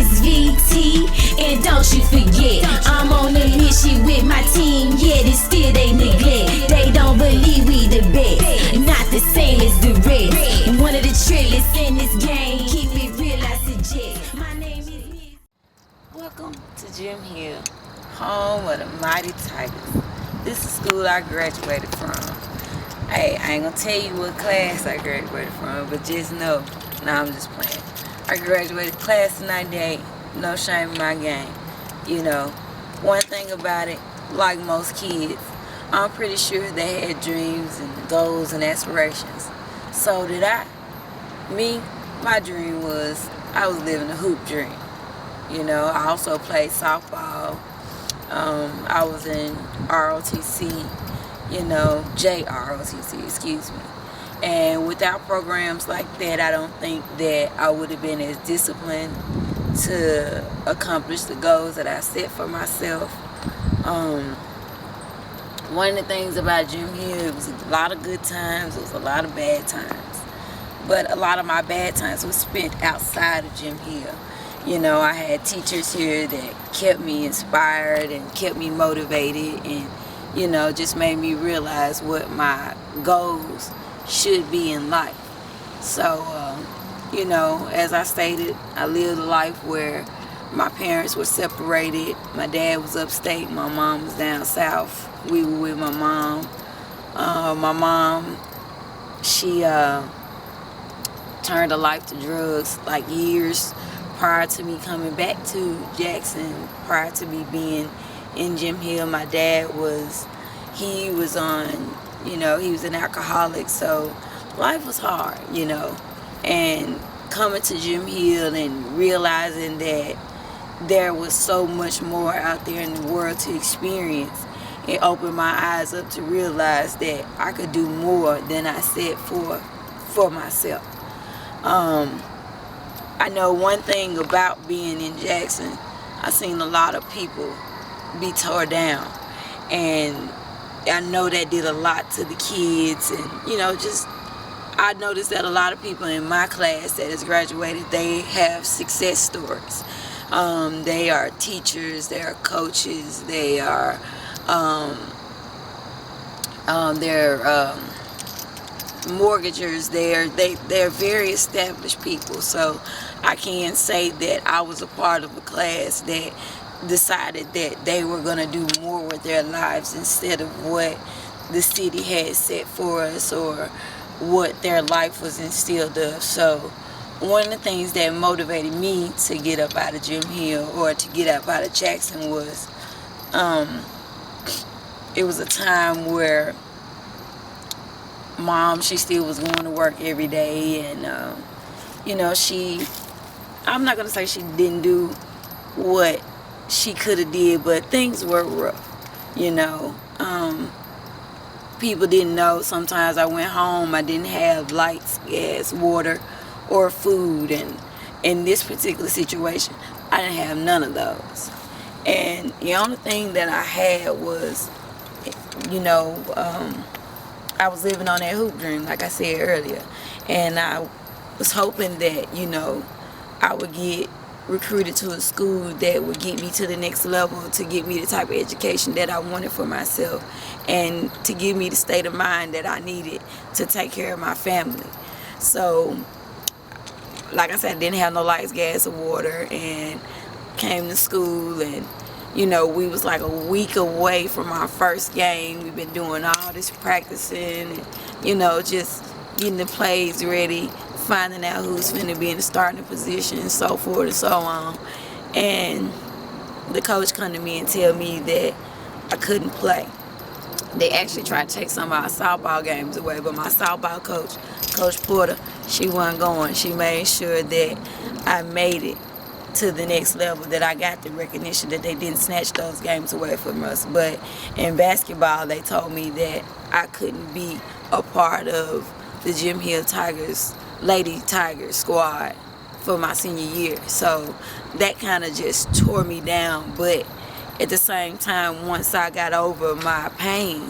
Ms Vee Tee, and don't you forget, I'm on a mission with my team, yet it's still they neglect. They don't believe we the best, not the same as the rest. One of the trillest in this game, keep it real, I suggest. My name is Ms. Welcome to Jim Hill, home of the Mighty Tigers. This is school I graduated from. Hey, I ain't gonna tell you what class I graduated from, but just know, nah, I'm just playing. I graduated class of 98, no shame in my game. You know, one thing about it, like most kids, I'm pretty sure they had dreams and goals and aspirations. So did I. Me, my dream was, I was living a hoop dream. You know, I also played softball. I was in ROTC, you know, JROTC, excuse me. And without programs like that, I don't think that I would have been as disciplined to accomplish the goals that I set for myself. One of the things about Jim Hill, it was a lot of good times, it was a lot of bad times. But a lot of my bad times was spent outside of Jim Hill. You know, I had teachers here that kept me inspired and kept me motivated and, you know, just made me realize what my goals should be in life. So, you know, as I stated, I lived a life where my parents were separated. My dad was upstate, my mom was down south. We were with my mom. My mom, she turned her life to drugs like years prior to me coming back to Jackson, prior to me being in Jim Hill. My dad was on, you know, he was an alcoholic, so life was hard, you know. And coming to Jim Hill and realizing that there was so much more out there in the world to experience, it opened my eyes up to realize that I could do more than I set for myself. I know one thing about being in Jackson, I've seen a lot of people be tore down, and I know that did a lot to the kids. And you know, just I noticed that a lot of people in my class that has graduated, they have success stories. They are teachers, they are coaches, they are mortgagers. They're very established people. So I can say that I was a part of a class that decided that they were going to do more with their lives instead of what the city had set for us or what their life was instilled of. So one of the things that motivated me to get up out of Jim Hill or to get up out of Jackson was it was a time where Mom, she still was going to work every day, and you know, I'm not going to say she didn't do what she could have did, but things were rough, you know. People didn't know. Sometimes I went home, I didn't have lights, gas, water, or food, and in this particular situation, I didn't have none of those. And the only thing that I had was, you know, I was living on that hoop dream, like I said earlier, and I was hoping that, you know, I would get recruited to a school that would get me to the next level, to get me the type of education that I wanted for myself, and to give me the state of mind that I needed to take care of my family. So, like I said, I didn't have no lights, gas, or water, and came to school, and you know, we was like a week away from our first game. We've been doing all this practicing, and, you know, just getting the plays ready, finding out who's going to be in the starting position, and so forth and so on. And the coach come to me and tell me that I couldn't play. They actually tried to take some of our softball games away, but my softball coach, Coach Porter, she wasn't going. She made sure that I made it to the next level, that I got the recognition, that they didn't snatch those games away from us. But in basketball, they told me that I couldn't be a part of the Jim Hill Tigers, Lady Tigers squad for my senior year. So that kind of just tore me down. But at the same time, once I got over my pain,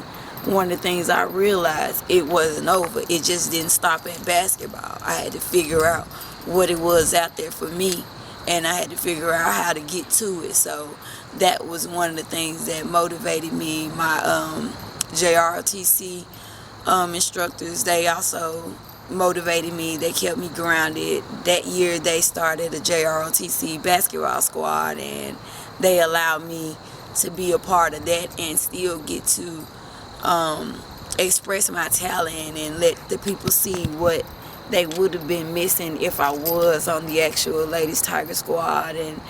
one of the things I realized, it wasn't over. It just didn't stop at basketball. I had to figure out what it was out there for me and I had to figure out how to get to it. So that was one of the things that motivated me. My JROTC instructors, they also motivated me. They kept me grounded. That year they started a JROTC basketball squad, and they allowed me to be a part of that and still get to express my talent and let the people see what they would have been missing if I was on the actual Ladies Tiger squad. And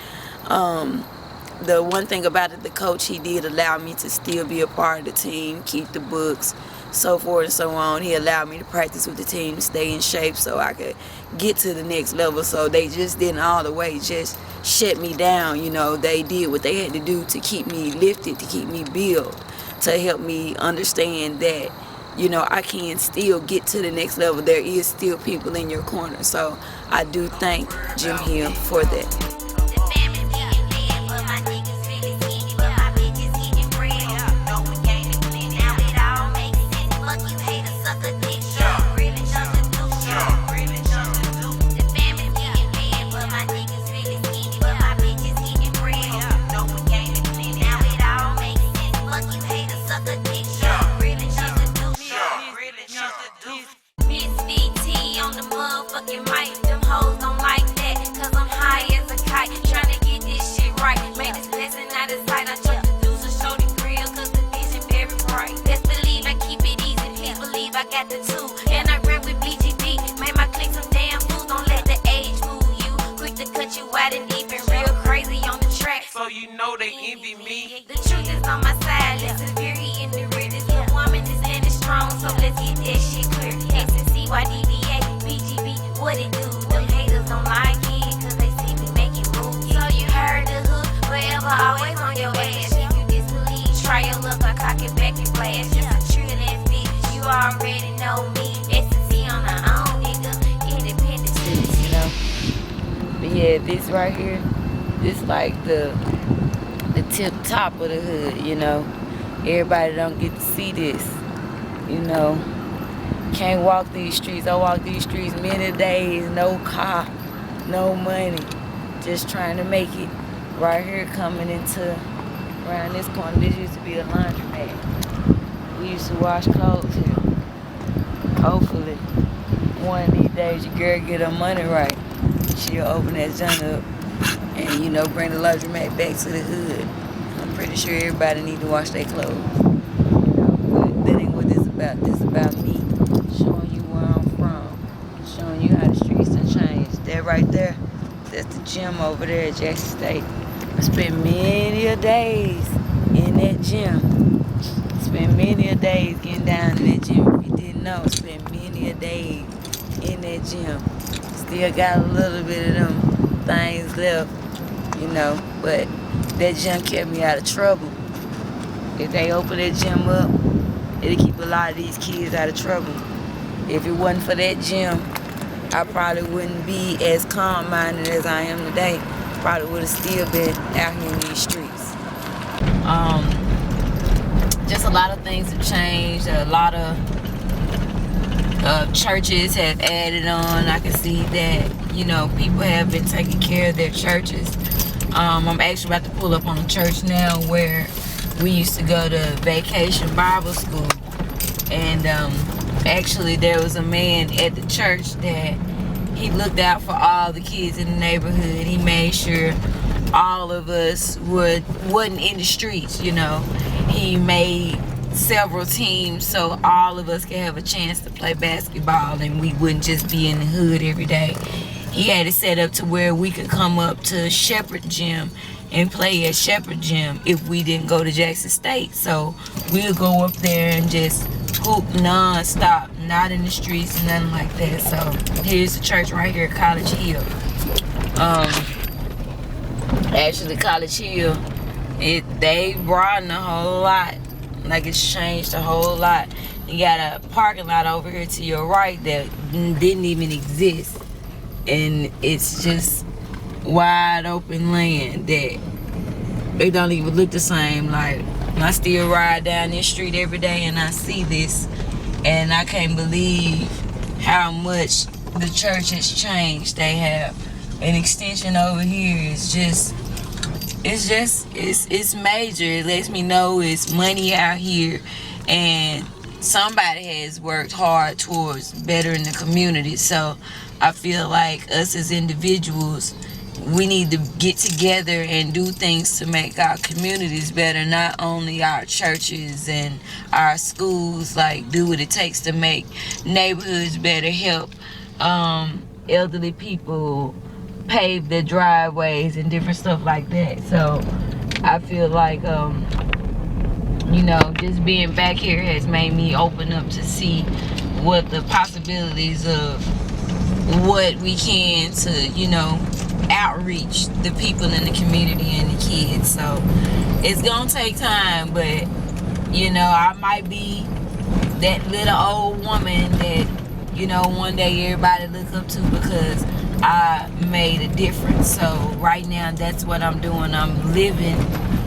the one thing about it, the coach, he did allow me to still be a part of the team, keep the books, so forth and so on. He allowed me to practice with the team, stay in shape so I could get to the next level. So they just didn't all the way just shut me down. You know, they did what they had to do to keep me lifted, to keep me built, to help me understand that, you know, I can still get to the next level. There is still people in your corner. So I do thank Jim Hill for that. Ms Vee Tee on the motherfucking mic. Them hoes don't like that, cause I'm high as a kite. Tryna get this shit right. Made this blessing out of sight. I took the deuce to show the grill, cause the vision very bright. Best believe I keep it easy. Please believe I got the two. And I rap with BGB. Made my click some damn fools. Don't let the age fool you. Quick to cut you out and even real crazy on the track. So you know they envy me. The truth is on my side. Listen, very in the rear. This little woman is standing strong. So let's get that shit clear. YDBA, BGB, what it do? Them haters don't like it, cause they see me make it move. So you heard the hook, forever, always on your ass. If you disbelieve, try your luck, I cock it back and blast. Just a true ass bitch, you already know me. S&T on our own, nigga, independent. You know? But yeah, this right here, this like the tip top of the hood, you know? Everybody don't get to see this, you know? Can't walk these streets. I walk these streets many days, no car, no money, just trying to make it. Right here coming into, around this corner, this used to be a laundromat. We used to wash clothes here. Hopefully, one of these days your girl get her money right. She'll open that junk up and, you know, bring the laundromat back to the hood. I'm pretty sure everybody need to wash their clothes. You know, but that ain't what this about. This about me. Showing you where I'm from, showing you how the streets done changed. That right there, that's the gym over there at Jackson State. I spent many a days in that gym. Spent many a days getting down in that gym. If you didn't know, spent many a days in that gym. Still got a little bit of them things left, you know, but that gym kept me out of trouble. If they open that gym up, it'll keep a lot of these kids out of trouble. If it wasn't for that gym, I probably wouldn't be as calm-minded as I am today. Probably would have still been out here in these streets. Just a lot of things have changed. A lot of churches have added on. I can see that, you know, people have been taking care of their churches. I'm actually about to pull up on a church now where we used to go to vacation Bible school. And actually there was a man at the church that he looked out for all the kids in the neighborhood. He made sure all of us wasn't in the streets, you know. He made several teams so all of us could have a chance to play basketball and we wouldn't just be in the hood every day. He had it set up to where we could come up to Shepherd Gym and play at Shepherd Gym if we didn't go to Jackson State. So we'll go up there and just hoop non-stop, not in the streets and nothing like that. So here's the church right here, College Hill. Actually College Hill, they broadened a whole lot. Like it's changed a whole lot. You got a parking lot over here to your right that didn't even exist. And it's just wide open land that they don't even look the same. Like I still ride down this street every day and I see this and I can't believe how much the church has changed. They have an extension over here is just, it's major. It lets me know it's money out here, and somebody has worked hard towards bettering the community. So I feel like us as individuals, we need to get together and do things to make our communities better, not only our churches and our schools. Like, do what it takes to make neighborhoods better, help elderly people pave their driveways and different stuff like that. So I feel like just being back here has made me open up to see what the possibilities of what we can to outreach the people in the community and the kids. So it's gonna take time, but I might be that little old woman that one day everybody look up to because I made a difference. So right now, that's what I'm doing. I'm living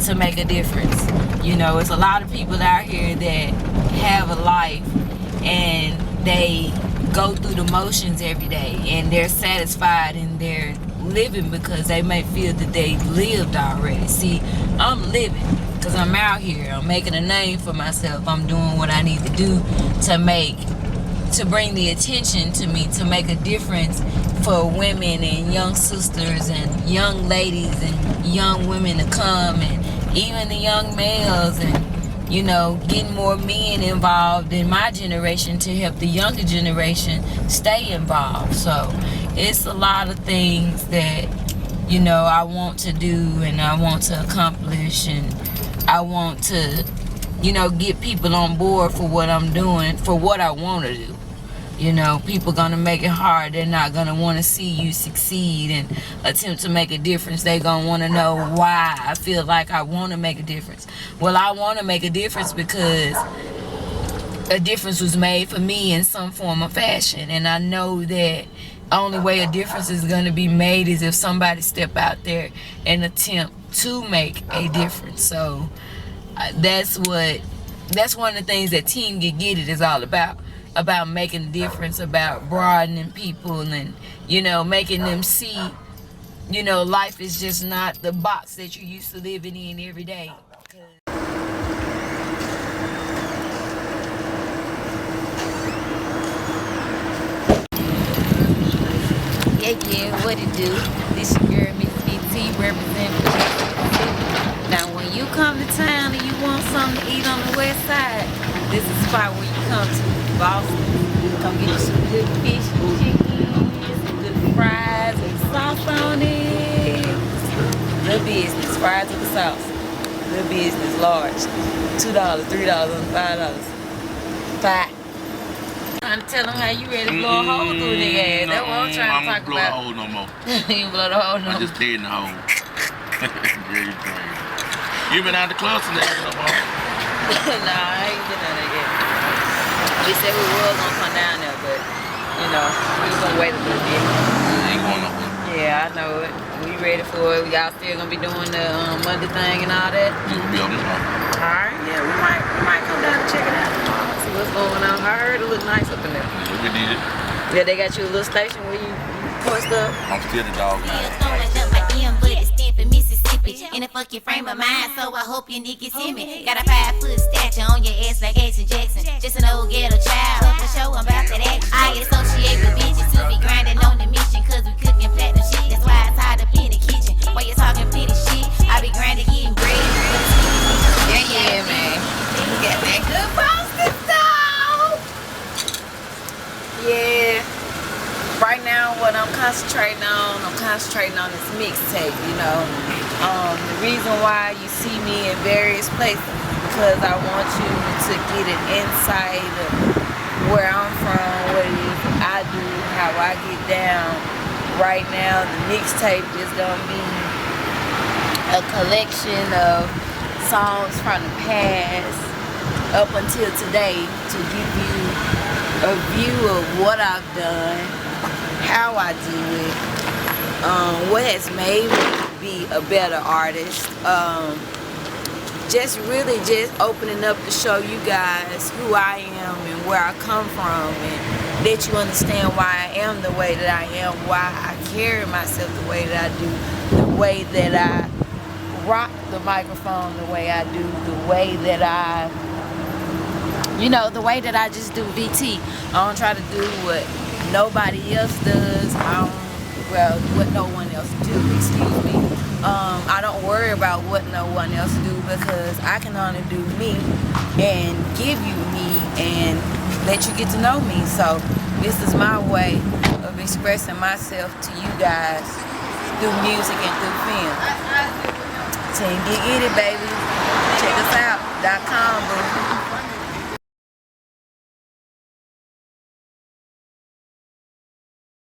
to make a difference. It's a lot of people out here that have a life and they go through the motions every day and they're satisfied in their living because they may feel that they lived already. See, I'm living because I'm out here. I'm making a name for myself. I'm doing what I need to do to bring the attention to me, to make a difference for women and young sisters and young ladies and young women to come, and even the young males, and getting more men involved in my generation to help the younger generation stay involved. So it's a lot of things that I want to do and I want to accomplish, and I want to get people on board for what I'm doing, for what I want to do. People gonna make it hard. They're not gonna want to see you succeed and attempt to make a difference. They gonna want to know why I feel like I want to make a difference. Well, I want to make a difference because a difference was made for me in some form or fashion, and I know that only way a difference is gonna be made is if somebody step out there and attempt to make a difference. So that's one of the things that Team Get It is all about making a difference, about broadening people and making them see life is just not the box that you're used to living in every day. Yeah, what it do? This your girl Ms Vee Tee, representing for Mississippi. Now when you come to town and you want something to eat on the west side, this is the spot where you come to. Boston. Come get you some good fish and chicken, some good fries with sauce on it. Good business, fries with the sauce. Good business, large. $2, $3, and $5. $5. Trying to tell them how you ready to blow a hole through a nigga ass. That's what I'm trying to talk about. I don't blow the hole no more. You ain't blow the hole no more. I just dead in the hole. Very crazy. You been out the club today no more? Nah, I ain't been out there yet. We said we was gonna come down there, but we was gonna wait a little bit. Ain't going nowhere. Yeah, I know it. We ready for it. Y'all still gonna be doing the Monday thing and all that? Yeah, we'll be up tomorrow. Alright, yeah, we might come down and check it out. See what's going on. I heard it look nice up in there. Yeah, we did it. Yeah, they got you a little station where you post up. I'm still the dog man. In a fucking frame of mind, so I hope you niggas hear me. Got a 5-foot stature on your ass like Ace and Jackson. Just an old ghetto child, for sure I'm about that action. I associate with bitches who be grinding on the mission, cause we cooking platinum shit. That's why I tied up in the kitchen. While you talking plenty shit, I be grinding getting bread. Yeah, man. You got that good Boston style. Yeah. Right now, what I'm concentrating on this mixtape, The reason why you see me in various places is because I want you to get an insight of where I'm from, what it is I do, how I get down. Right now, the mixtape is going to be a collection of songs from the past up until today to give you a view of what I've done, how I do it, what has made me be a better artist, just opening up to show you guys who I am and where I come from, and let you understand why I am the way that I am, why I carry myself the way that I do, the way that I rock the microphone the way I do, the way that I, the way that I just do VT. I don't try to do what nobody else does. What no one else do, excuse me. I don't worry about what no one else do, because I can only do me and give you me and let you get to know me. So this is my way of expressing myself to you guys through music and through film. Team Get It, baby. Check us out. .com, boo.